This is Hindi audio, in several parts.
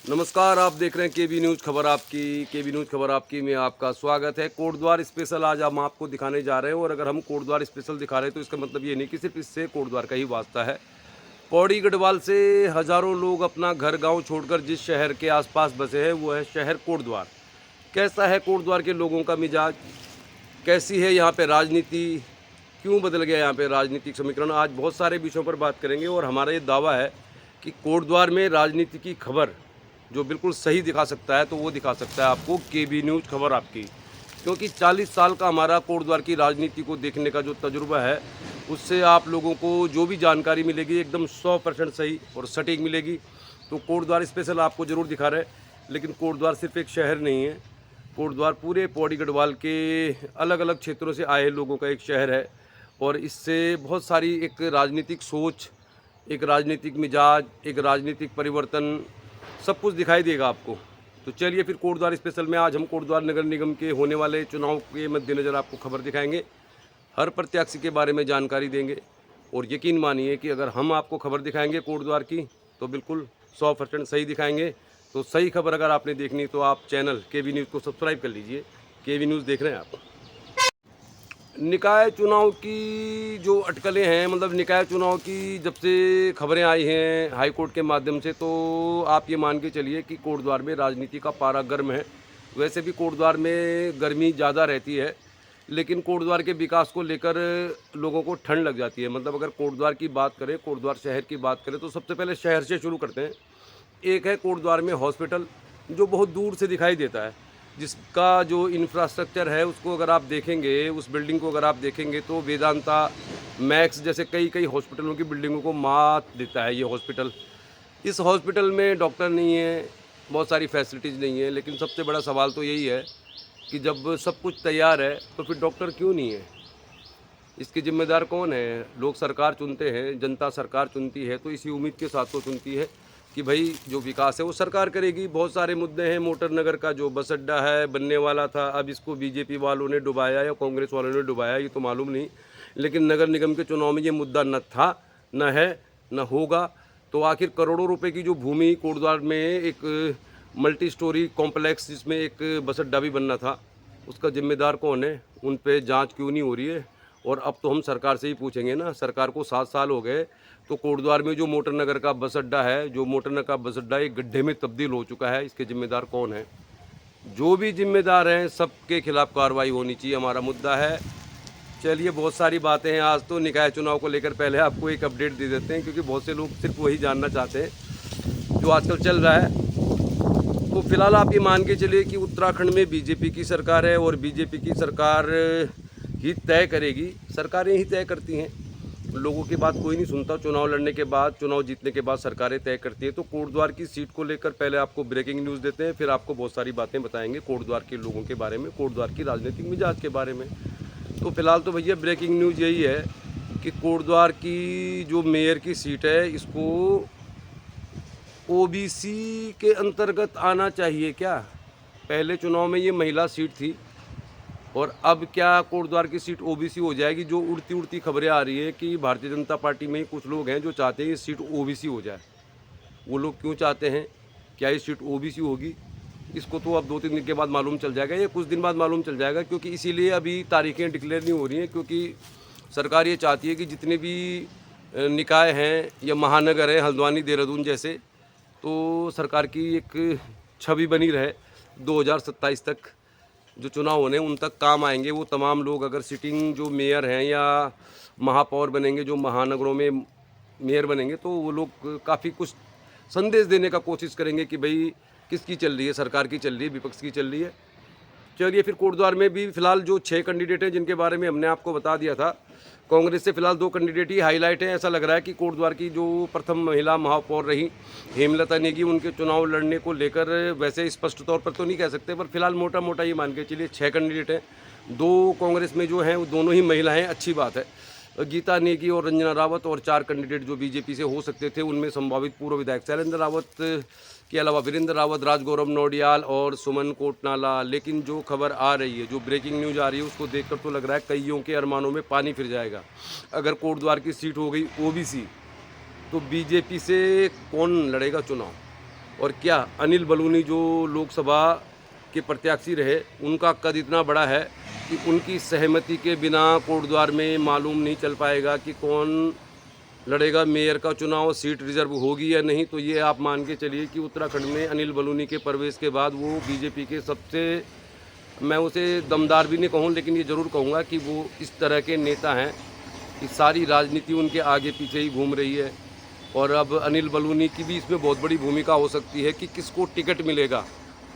नमस्कार, आप देख रहे हैं केबी न्यूज़ खबर आपकी में आपका स्वागत है। कोटद्वार स्पेशल आज हम आपको दिखाने जा रहे हैं। और अगर हम कोटद्वार स्पेशल दिखा रहे हैं तो इसका मतलब ये नहीं कि सिर्फ इससे कोटद्वार का ही वास्ता है। पौड़ी गढ़वाल से हज़ारों लोग अपना घर गांव छोड़कर जिस शहर के आसपास बसे हैं वो है शहर कोटद्वार। कैसा है कोटद्वार के लोगों का मिजाज, कैसी है यहाँ पे राजनीति, क्यों बदल गया यहाँ पे राजनीतिक समीकरण, आज बहुत सारे विषयों पर बात करेंगे। और हमारा ये दावा है कि कोटद्वार में राजनीति की खबर जो बिल्कुल सही दिखा सकता है तो वो दिखा सकता है आपको केबी न्यूज़ खबर आपकी। क्योंकि 40 साल का हमारा कोटद्वार की राजनीति को देखने का जो तजुर्बा है उससे आप लोगों को जो भी जानकारी मिलेगी एकदम 100% सही और सटीक मिलेगी। तो कोटद्वार स्पेशल आपको ज़रूर दिखा रहे हैं। लेकिन कोटद्वार सिर्फ एक शहर नहीं है, कोटद्वार पूरे पौड़ी गढ़वाल के अलग अलग क्षेत्रों से आए लोगों का एक शहर है। और इससे बहुत सारी एक राजनीतिक सोच, एक राजनीतिक मिजाज, एक राजनीतिक परिवर्तन सब कुछ दिखाई देगा आपको। तो चलिए फिर कोटद्वार स्पेशल में आज हम कोटद्वार नगर निगम के होने वाले चुनाव के मद्देनज़र आपको खबर दिखाएंगे, हर प्रत्याशी के बारे में जानकारी देंगे। और यकीन मानिए कि अगर हम आपको खबर दिखाएंगे कोटद्वार की तो बिल्कुल 100% सही दिखाएंगे। तो सही खबर अगर आपने देखनी तो आप चैनल केबी न्यूज़ को सब्सक्राइब कर लीजिए। केबी न्यूज़ देख रहे हैं आप। निकाय चुनाव की जो अटकलें हैं, मतलब निकाय चुनाव की जब से खबरें आई हैं हाई कोर्ट के माध्यम से, तो आप ये मान के चलिए कि कोटद्वार में राजनीति का पारा गर्म है। वैसे भी कोटद्वार में गर्मी ज़्यादा रहती है, लेकिन कोटद्वार के विकास को लेकर लोगों को ठंड लग जाती है। मतलब अगर कोटद्वार की बात करें, कोटद्वार शहर की बात करें तो सबसे पहले शहर से शुरू करते हैं। एक है कोटद्वार में हॉस्पिटल जो बहुत दूर से दिखाई देता है, जिसका जो इंफ्रास्ट्रक्चर है उसको अगर आप देखेंगे, उस बिल्डिंग को अगर आप देखेंगे तो वेदांता, मैक्स जैसे कई कई हॉस्पिटलों की बिल्डिंगों को मात देता है ये हॉस्पिटल। इस हॉस्पिटल में डॉक्टर नहीं है, बहुत सारी फैसिलिटीज़ नहीं है। लेकिन सबसे बड़ा सवाल तो यही है कि जब सब कुछ तैयार है तो फिर डॉक्टर क्यों नहीं है? इसके जिम्मेदार कौन है? लोग सरकार चुनते हैं, जनता सरकार चुनती है तो इसी उम्मीद के साथ तो चुनती है कि भाई जो विकास है वो सरकार करेगी। बहुत सारे मुद्दे हैं, मोटर नगर का जो बस अड्डा है बनने वाला था, अब इसको बीजेपी वालों ने डुबाया या कांग्रेस वालों ने डुबाया ये तो मालूम नहीं। लेकिन नगर निगम के चुनाव में ये मुद्दा न था, न है, न होगा। तो आखिर करोड़ों रुपए की जो भूमि कोटद्वार में एक मल्टी स्टोरी कॉम्प्लेक्स जिसमें एक बस अड्डा भी बनना था, उसका जिम्मेदार कौन है? उन पर जाँच क्यों नहीं हो रही है? और अब तो हम सरकार से ही पूछेंगे ना। सरकार को 7 साल हो गए, तो कोटद्वार में जो मोटर नगर का बस अड्डा है, जो मोटर नगर का बस अड्डा एक गड्ढे में तब्दील हो चुका है। इसके जिम्मेदार कौन है? जो भी जिम्मेदार हैं सबके खिलाफ कार्रवाई होनी चाहिए, हमारा मुद्दा है। चलिए, बहुत सारी बातें हैं। आज तो निकाय चुनाव को लेकर पहले आपको एक अपडेट दे देते हैं, क्योंकि बहुत से लोग सिर्फ वही जानना चाहते हैं जो आजकल चल रहा है। तो फिलहाल आप ये मान के चलिए कि उत्तराखंड में बीजेपी की सरकार है और बीजेपी की सरकार ही तय करेगी। सरकारें ही तय करती हैं, लोगों की बात कोई नहीं सुनता। चुनाव लड़ने के बाद, चुनाव जीतने के बाद सरकारें तय करती है। तो कोटद्वार की सीट को लेकर पहले आपको ब्रेकिंग न्यूज़ देते हैं, फिर आपको बहुत सारी बातें बताएंगे कोटद्वार के लोगों के बारे में, कोटद्वार की राजनीतिक मिजाज के बारे में। तो फिलहाल तो भैया ब्रेकिंग न्यूज़ यही है कि कोटद्वार की जो मेयर की सीट है इसको ओबीसी के अंतर्गत आना चाहिए क्या? पहले चुनाव में ये महिला सीट थी और अब क्या कोटद्वार की सीट ओबीसी हो जाएगी? जो उड़ती उड़ती खबरें आ रही है कि भारतीय जनता पार्टी में कुछ लोग हैं जो चाहते हैं ये सीट ओबीसी हो जाए। वो लोग क्यों चाहते हैं? क्या ये सीट ओबीसी होगी? इसको तो अब 2-3 दिन के बाद मालूम चल जाएगा, या कुछ दिन बाद मालूम चल जाएगा। क्योंकि इसीलिए अभी तारीखें डिक्लेयर नहीं हो रही हैं, क्योंकि सरकार ये चाहती है कि जितने भी निकाय हैं या महानगर हैं, हल्द्वानी, देहरादून जैसे, तो सरकार की एक छवि बनी रहे। 2027 तक जो चुनाव होने उन तक काम आएंगे वो तमाम लोग। अगर सिटिंग जो मेयर हैं या महापौर बनेंगे, जो महानगरों में मेयर बनेंगे, तो वो लोग काफ़ी कुछ संदेश देने का कोशिश करेंगे कि भाई किसकी चल रही है, सरकार की चल रही है, विपक्ष की चल रही है। चलिए, फिर कोटद्वार में भी फिलहाल जो 6 कैंडिडेट हैं जिनके बारे में हमने आपको बता दिया था, कांग्रेस से फिलहाल 2 कैंडिडेट ही हाईलाइट हैं। ऐसा लग रहा है कि कोटद्वार की जो प्रथम महिला महापौर रही हेमलता नेगी, उनके चुनाव लड़ने को लेकर वैसे स्पष्ट तौर पर तो नहीं कह सकते, पर फिलहाल मोटा मोटा ये मान के चलिए 6 कैंडिडेट हैं। 2 कांग्रेस में जो हैं वो दोनों ही महिला हैं, अच्छी बात है, गीता नेगी और रंजना रावत। और 4 कैंडिडेट जो बीजेपी से हो सकते थे उनमें संभावित पूर्व विधायक शैलेंद्र रावत के अलावा वीरेंद्र रावत, राजगौरव नौडियाल और सुमन कोटनाला। लेकिन जो खबर आ रही है, जो ब्रेकिंग न्यूज़ आ रही है, उसको देखकर तो लग रहा है कईयों के अरमानों में पानी फिर जाएगा। अगर कोटद्वार की सीट हो गई ओबीसी तो बीजेपी से कौन लड़ेगा चुनाव? और क्या अनिल बलूनी जो लोकसभा के प्रत्याशी रहे, उनका कद इतना बड़ा है कि उनकी सहमति के बिना कोटद्वार में मालूम नहीं चल पाएगा कि कौन लड़ेगा मेयर का चुनाव, सीट रिजर्व होगी या नहीं। तो ये आप मान के चलिए कि उत्तराखंड में अनिल बलूनी के प्रवेश के बाद वो बीजेपी के सबसे, मैं उसे दमदार भी नहीं कहूँ, लेकिन ये ज़रूर कहूँगा कि वो इस तरह के नेता हैं कि सारी राजनीति उनके आगे पीछे ही घूम रही है। और अब अनिल बलूनी की भी इसमें बहुत बड़ी भूमिका हो सकती है कि किसको टिकट मिलेगा।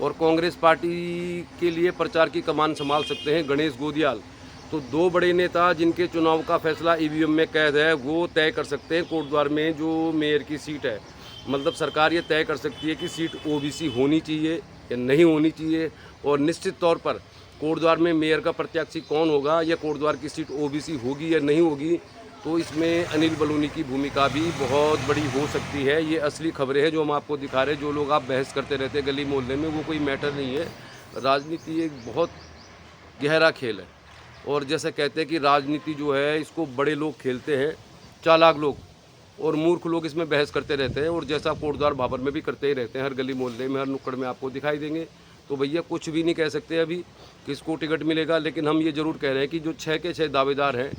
और कांग्रेस पार्टी के लिए प्रचार की कमान संभाल सकते हैं गणेश गोदियाल। तो दो बड़े नेता जिनके चुनाव का फैसला ईवीएम में कैद है, वो तय कर सकते हैं कोटद्वार में जो मेयर की सीट है। मतलब सरकार ये तय कर सकती है कि सीट ओबीसी होनी चाहिए या नहीं होनी चाहिए। और निश्चित तौर पर कोटद्वार में मेयर का प्रत्याशी कौन होगा या कोटद्वार की सीट ओबीसी होगी या नहीं होगी, तो इसमें अनिल बलूनी की भूमिका भी बहुत बड़ी हो सकती है। ये असली खबरें हैं जो हम आपको दिखा रहे हैं। जो लोग आप बहस करते रहते हैं गली मोहल्ले में, वो कोई मैटर नहीं है। राजनीति एक बहुत गहरा खेल है। और जैसे कहते हैं कि राजनीति जो है इसको बड़े लोग खेलते हैं, चालाक लोग, और मूर्ख लोग इसमें बहस करते रहते हैं। और जैसा कोटद्वार भाबर में भी करते ही रहते हैं, हर गली मोहल्ले में, हर नुक्कड़ में आपको दिखाई देंगे। तो भैया कुछ भी नहीं कह सकते अभी किसको टिकट मिलेगा। लेकिन हम ये ज़रूर कह रहे हैं कि जो 6 के 6 दावेदार हैं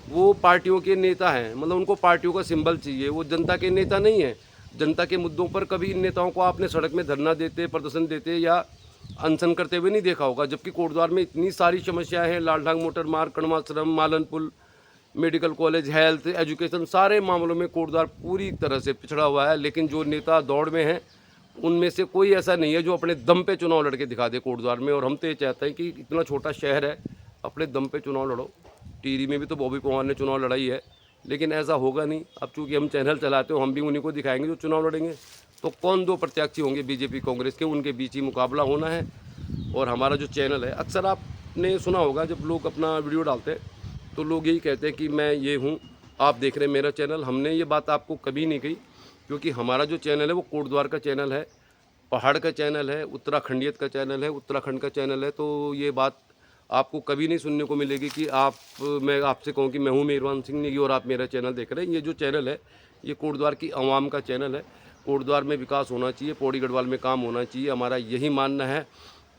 वो पार्टियों के नेता हैं। मतलब उनको पार्टियों का सिंबल चाहिए, वो जनता के नेता नहीं है। जनता के मुद्दों पर कभी इन नेताओं को आपने सड़क में धरना देते, प्रदर्शन देते या अनशन करते हुए नहीं देखा होगा। जबकि कोटद्वार में इतनी सारी समस्याएं हैं, लालढांग मोटर मार्ग, कणवाश्रम, मालन पुल, मेडिकल कॉलेज, हेल्थ, एजुकेशन, सारे मामलों में कोटद्वार पूरी तरह से पिछड़ा हुआ है। लेकिन जो नेता दौड़ में हैं उनमें से कोई ऐसा नहीं है जो अपने दम पे चुनाव लड़के दिखा दे कोटद्वार में। और हम तो ये चाहते हैं कि इतना छोटा शहर है, अपने दम पे चुनाव लड़ो। टिहरी में भी तो बॉबी पवार ने चुनाव लड़ाई है, लेकिन ऐसा होगा नहीं। अब चूँकि हम चैनल चलाते हो, हम भी उन्हीं को दिखाएंगे जो चुनाव लड़ेंगे। तो कौन दो प्रत्याशी होंगे बीजेपी कांग्रेस के, उनके बीच ही मुकाबला होना है। और हमारा जो चैनल है, अक्सर आपने सुना होगा जब लोग अपना वीडियो डालते हैं तो लोग यही कहते हैं कि मैं ये हूँ, आप देख रहे हैं मेरा चैनल। हमने ये बात आपको कभी नहीं कही, क्योंकि हमारा जो चैनल है वो कोटद्वार का चैनल है, पहाड़ का चैनल है, उत्तराखंडियत का चैनल है, उत्तराखंड का चैनल है। तो ये बात आपको कभी नहीं सुनने को मिलेगी कि मैं आपसे कहूँ कि मैं हूँ मेहरबान सिंह नेगी और आप मेरा चैनल देख रहे हैं। ये जो चैनल है ये कोटद्वार की आवाम का चैनल है। कोटद्वार में विकास होना चाहिए, पौड़ी गढ़वाल में काम होना चाहिए, हमारा यही मानना है।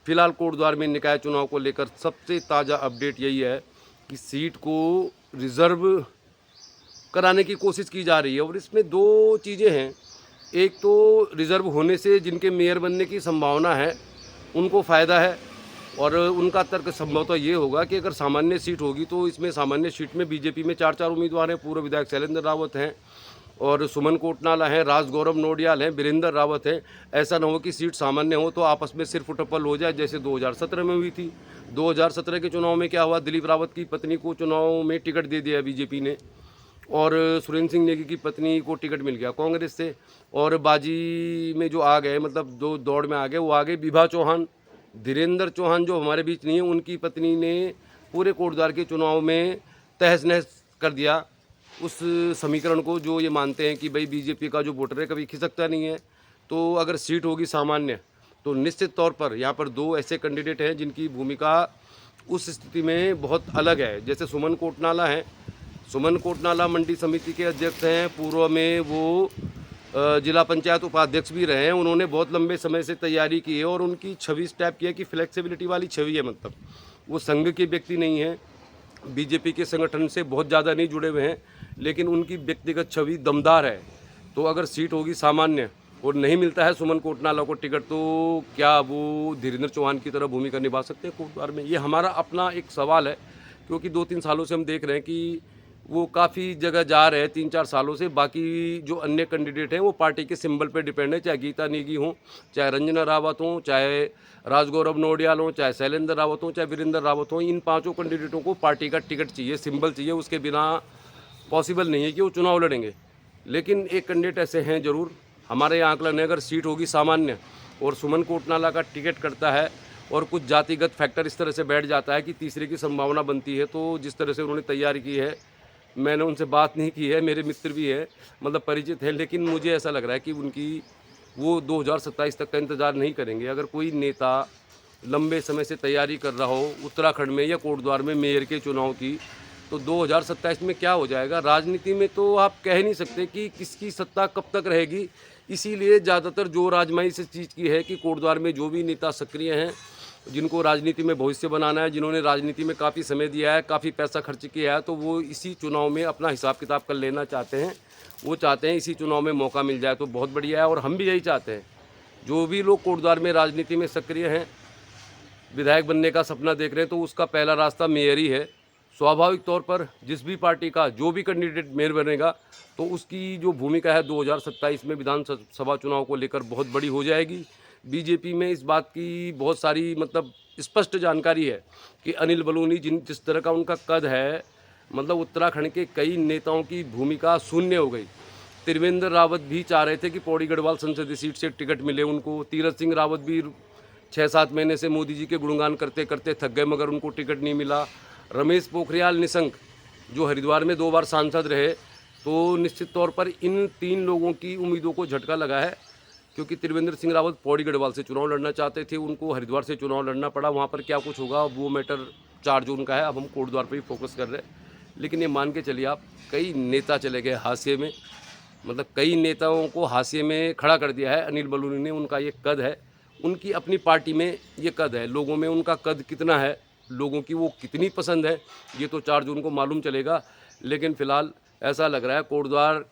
फिलहाल कोटद्वार में निकाय चुनाव को लेकर सबसे ताज़ा अपडेट यही है कि सीट को रिज़र्व कराने की कोशिश की जा रही है। और इसमें दो चीज़ें हैं, एक तो रिज़र्व होने से जिनके मेयर बनने की संभावना है उनको फ़ायदा है। और उनका तर्क संभवतः ये होगा कि अगर सामान्य सीट होगी तो इसमें सामान्य सीट में बीजेपी में 4 उम्मीदवार हैं। पूर्व विधायक शैलेंद्र रावत हैं और सुमन कोटनाला हैं, राजगौरव नोडियाल हैं, वीरेंद्र रावत हैं। ऐसा ना हो कि सीट सामान्य हो तो आपस में सिर फुटप्पल हो जाए, जैसे 2017 में हुई थी। 2017 के चुनाव में क्या हुआ, दिलीप रावत की पत्नी को चुनाव में टिकट दे दिया बीजेपी ने, और सुरेंद्र सिंह नेगी की पत्नी को टिकट मिल गया कांग्रेस से। और बाजी में जो आ गए, मतलब दो दौड़ में आ गए, वो आ गए विभा चौहान। धीरेन्द्र चौहान जो हमारे बीच नहीं है, उनकी पत्नी ने पूरे कोटद्वार के चुनाव में तहस नहस कर दिया उस समीकरण को, जो ये मानते हैं कि भाई बीजेपी का जो वोटर है कभी खिसकता नहीं है। तो अगर सीट होगी सामान्य तो निश्चित तौर पर यहाँ पर दो ऐसे कैंडिडेट हैं जिनकी भूमिका उस स्थिति में बहुत अलग है। जैसे सुमन कोटनाला हैं, सुमन कोटनाला मंडी समिति के अध्यक्ष हैं, पूर्व में वो जिला पंचायत उपाध्यक्ष भी रहे हैं। उन्होंने बहुत लंबे समय से तैयारी की है और उनकी छवि इस टाइप की है कि फ्लेक्सिबिलिटी वाली छवि है। मतलब वो संघ के व्यक्ति नहीं हैं, बीजेपी के संगठन से बहुत ज़्यादा नहीं जुड़े हुए हैं, लेकिन उनकी व्यक्तिगत छवि दमदार है। तो अगर सीट होगी सामान्य और नहीं मिलता है सुमन कोटनाला को टिकट, तो क्या वो धीरेन्द्र चौहान की तरह भूमिका निभा सकते हैं कोटद्वार में? ये हमारा अपना एक सवाल है, क्योंकि 2-3 सालों से हम देख रहे हैं कि वो काफ़ी जगह जा रहे हैं 3-4 सालों से। बाकी जो अन्य कैंडिडेट हैं वो पार्टी के सिंबल पे डिपेंड है, चाहे गीता नेगी हों, चाहे रंजना रावत हों, चाहे राजगौरव नोडियाल हों, चाहे शैलेंद्र रावत हों, चाहे वीरेंद्र रावत हों। इन 5 कैंडिडेटों को पार्टी का टिकट चाहिए, सिंबल चाहिए, उसके बिना पॉसिबल नहीं है कि वो चुनाव लड़ेंगे। लेकिन एक कैंडिडेट ऐसे हैं ज़रूर, हमारे यहाँ आंकलन है, अगर सीट होगी सामान्य और सुमन कोटनाला का टिकट करता है और कुछ जातिगत फैक्टर इस तरह से बैठ जाता है कि तीसरे की संभावना बनती है, तो जिस तरह से उन्होंने तैयारी की है, मैंने उनसे बात नहीं की है, मेरे मित्र भी है, मतलब परिचित है, लेकिन मुझे ऐसा लग रहा है कि उनकी वो 2027 तक का इंतज़ार नहीं करेंगे। अगर कोई नेता लंबे समय से तैयारी कर रहा हो उत्तराखंड में या कोटद्वार में मेयर के चुनाव की, तो 2027 में क्या हो जाएगा। राजनीति में तो आप कह नहीं सकते कि किसकी सत्ता कब तक रहेगी, इसीलिए ज़्यादातर जो राजमाई इस चीज़ की है कि कोटद्वार में जो भी नेता सक्रिय हैं, जिनको राजनीति में भविष्य बनाना है, जिन्होंने राजनीति में काफ़ी समय दिया है, काफ़ी पैसा खर्च किया है, तो वो इसी चुनाव में अपना हिसाब किताब कर लेना चाहते हैं। वो चाहते हैं इसी चुनाव में मौका मिल जाए तो बहुत बढ़िया है, और हम भी यही चाहते हैं। जो भी लोग कोटद्वार में राजनीति में सक्रिय हैं, विधायक बनने का सपना देख रहे हैं, तो उसका पहला रास्ता मेयर ही है। स्वाभाविक तौर पर जिस भी पार्टी का जो भी कैंडिडेट मेयर बनेगा, तो उसकी जो भूमिका है 2027 में विधानसभा चुनाव को लेकर बहुत बड़ी हो जाएगी। बीजेपी में इस बात की बहुत सारी मतलब स्पष्ट जानकारी है कि अनिल बलूनी जिस तरह का उनका कद है, मतलब उत्तराखंड के कई नेताओं की भूमिका शून्य हो गई। त्रिवेंद्र रावत भी चाह रहे थे कि पौड़ी गढ़वाल संसदीय सीट से टिकट मिले उनको। तीरथ सिंह रावत भी 6-7 महीने से मोदी जी के गुणगान करते करते थक गए, मगर उनको टिकट नहीं मिला। रमेश पोखरियाल निशंक जो हरिद्वार में 2 बार सांसद रहे, तो निश्चित तौर पर इन 3 लोगों की उम्मीदों को झटका लगा है, क्योंकि त्रिवेंद्र सिंह रावत पौड़ी गढ़वाल से चुनाव लड़ना चाहते थे, उनको हरिद्वार से चुनाव लड़ना पड़ा। वहाँ पर क्या कुछ होगा वो मैटर 4 जून का है। अब हम कोटद्वार पर ही फोकस कर रहे हैं। लेकिन ये मान के चलिए आप, कई नेता चले गए हाशिए में, मतलब कई नेताओं को हाशिए में खड़ा कर दिया है अनिल बलूनी ने। उनका ये कद है, उनकी अपनी पार्टी में ये कद है, लोगों में उनका कद कितना है, लोगों की वो कितनी पसंद है, ये तो 4 जून को मालूम चलेगा। लेकिन फ़िलहाल ऐसा लग रहा है, कोटद्वार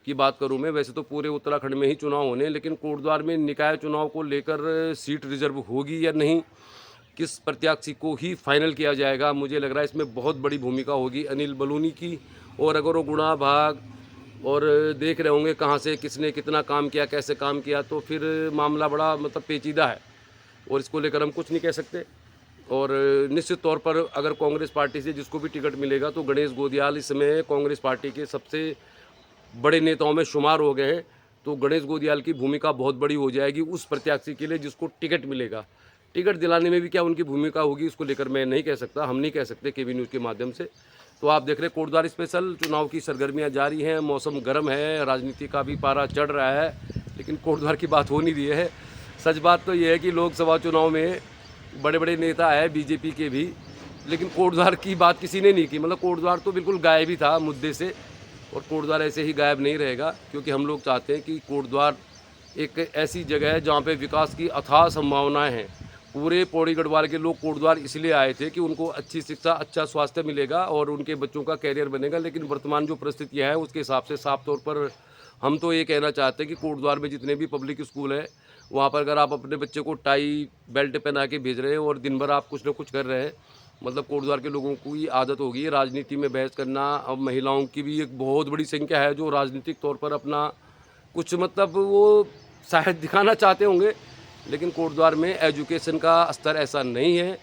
की बात करूं मैं, वैसे तो पूरे उत्तराखंड में ही चुनाव होने, लेकिन कोटद्वार में निकाय चुनाव को लेकर सीट रिजर्व होगी या नहीं, किस प्रत्याशी को ही फाइनल किया जाएगा। मुझे लग रहा है इसमें बहुत बड़ी भूमिका होगी अनिल बलूनी की। और अगर वो गुणा भाग और देख रहे होंगे कहाँ से किसने कितना काम किया, कैसे काम किया, तो फिर मामला बड़ा मतलब पेचीदा है, और इसको लेकर हम कुछ नहीं कह सकते। और निश्चित तौर पर अगर कांग्रेस पार्टी से जिसको भी टिकट मिलेगा, तो गणेश गोदियाल इस समय कांग्रेस पार्टी के सबसे बड़े नेताओं में शुमार हो गए हैं, तो गणेश गोदियाल की भूमिका बहुत बड़ी हो जाएगी उस प्रत्याशी के लिए जिसको टिकट मिलेगा। टिकट दिलाने में भी क्या उनकी भूमिका होगी, इसको लेकर मैं नहीं कह सकता, हम नहीं कह सकते केबी न्यूज़ के माध्यम से। तो आप देख रहे हैं कोटद्वार स्पेशल, चुनाव की सरगर्मियां जारी हैं, मौसम गर्म है, राजनीति का भी पारा चढ़ रहा है, लेकिन कोटद्वार की बात हो नहीं रही है। सच बात तो ये है कि लोकसभा चुनाव में बड़े बड़े नेता है बीजेपी के भी, लेकिन कोटद्वार की बात किसी ने नहीं की। मतलब कोटद्वार तो बिल्कुल गायब ही था मुद्दे से, और कोटद्वार ऐसे ही गायब नहीं रहेगा, क्योंकि हम लोग चाहते हैं कि कोटद्वार एक ऐसी जगह है जहाँ पे विकास की अथाह संभावनाएं हैं। पूरे पौड़ी गढ़वाल के लोग कोटद्वार इसलिए आए थे कि उनको अच्छी शिक्षा, अच्छा स्वास्थ्य मिलेगा और उनके बच्चों का कैरियर बनेगा। लेकिन वर्तमान जो परिस्थितियाँ हैं उसके हिसाब से साफ तौर पर हम तो ये कहना चाहते हैं कि कोटद्वार में जितने भी पब्लिक स्कूल हैं, वहाँ पर अगर आप अपने बच्चे को टाई बेल्ट पहना के भेज रहे हैं और दिन भर आप कुछ ना कुछ कर रहे हैं, मतलब कोटद्वार के लोगों को ये आदत होगी राजनीति में बहस करना। अब महिलाओं की भी एक बहुत बड़ी संख्या है जो राजनीतिक तौर पर अपना कुछ मतलब वो शायद दिखाना चाहते होंगे, लेकिन कोटद्वार में एजुकेशन का स्तर ऐसा नहीं है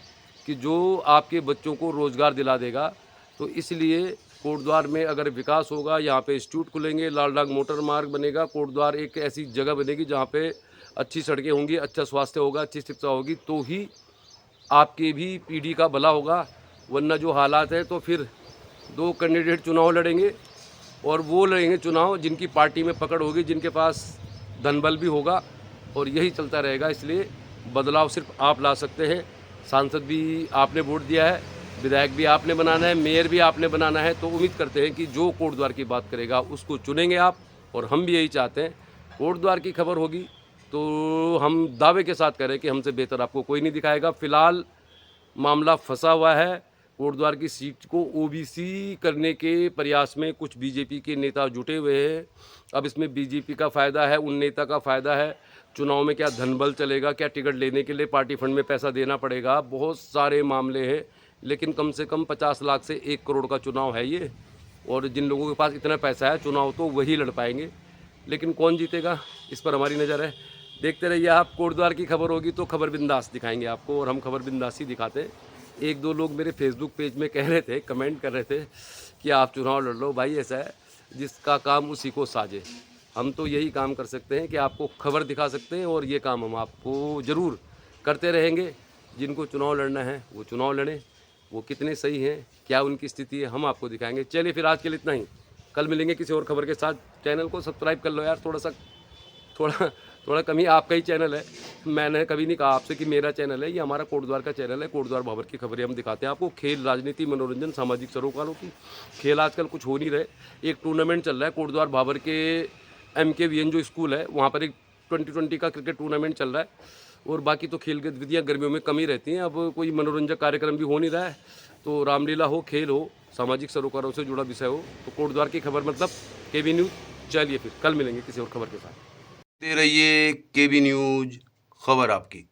कि जो आपके बच्चों को रोज़गार दिला देगा। तो इसलिए कोटद्वार में अगर विकास होगा, यहाँ पे इंस्टीट्यूट खुलेंगे, लाल डाक मोटर मार्ग बनेगा, कोटद्वार एक ऐसी जगह बनेगी जहाँ पे अच्छी सड़कें होंगी, अच्छा स्वास्थ्य होगा, अच्छी शिक्षा होगी, तो ही आपके भी पीढ़ी का भला होगा। वरना जो हालात है, तो फिर 2 कैंडिडेट चुनाव लड़ेंगे, और वो लड़ेंगे चुनाव जिनकी पार्टी में पकड़ होगी, जिनके पास धनबल भी होगा, और यही चलता रहेगा। इसलिए बदलाव सिर्फ आप ला सकते हैं। सांसद भी आपने वोट दिया है, विधायक भी आपने बनाना है, मेयर भी आपने बनाना है, तो उम्मीद करते हैं कि जो कोटद्वार की बात करेगा उसको चुनेंगे आप, और हम भी यही चाहते हैं। कोटद्वार की खबर होगी तो हम दावे के साथ करें कि हमसे बेहतर आपको कोई नहीं दिखाएगा। फ़िलहाल मामला फंसा हुआ है, कोटद्वार की सीट को ओबीसी करने के प्रयास में कुछ बीजेपी के नेता जुटे हुए हैं। अब इसमें बीजेपी का फ़ायदा है, उन नेता का फ़ायदा है। चुनाव में क्या धनबल चलेगा, क्या टिकट लेने के लिए पार्टी फंड में पैसा देना पड़ेगा, बहुत सारे मामले हैं। लेकिन कम से कम 50 लाख से 1 करोड़ का चुनाव है ये, और जिन लोगों के पास इतना पैसा है चुनाव तो वही लड़ पाएंगे। लेकिन कौन जीतेगा इस पर हमारी नज़र है। देखते रहिए आप, कोटद्वार की खबर होगी तो खबर बिंदास दिखाएंगे आपको, और हम खबर बिंदास ही दिखाते हैं। 1-2 लोग मेरे फेसबुक पेज में कह रहे थे, कमेंट कर रहे थे कि आप चुनाव लड़ लो। भाई ऐसा है, जिसका काम उसी को साजे। हम तो यही काम कर सकते हैं कि आपको खबर दिखा सकते हैं, और ये काम हम आपको ज़रूर करते रहेंगे। जिनको चुनाव लड़ना है वो चुनाव लड़ें, वो कितने सही हैं, क्या उनकी स्थिति है, हम आपको दिखाएंगे। चलिए फिर आज के लिए इतना ही, कल मिलेंगे किसी और खबर के साथ। चैनल को सब्सक्राइब कर लो यार, थोड़ा कम ही आपका ही चैनल है। मैंने कभी नहीं कहा आपसे कि मेरा चैनल है, ये हमारा कोटद्वार का चैनल है। कोटद्वार भाबर की खबरें हम दिखाते हैं आपको, खेल, राजनीति, मनोरंजन, सामाजिक सरोकारों की। खेल आजकल कुछ हो नहीं रहे। एक टूर्नामेंट चल रहा है कोटद्वार भाबर के MKVN जो स्कूल है वहाँ पर एक 2020 का क्रिकेट टूर्नामेंट चल रहा है और बाकी तो खेल गतिविधियाँ गर्मियों में कम ही रहती हैं। अब कोई मनोरंजक कार्यक्रम भी हो नहीं रहा है, तो रामलीला हो, खेल हो, सामाजिक सरोकारों से जुड़ा विषय हो, तो कोटद्वार की खबर मतलब KB न्यूज़। चलिए फिर कल मिलेंगे किसी और खबर के साथ। दे रहिए KB न्यूज़, खबर आपकी।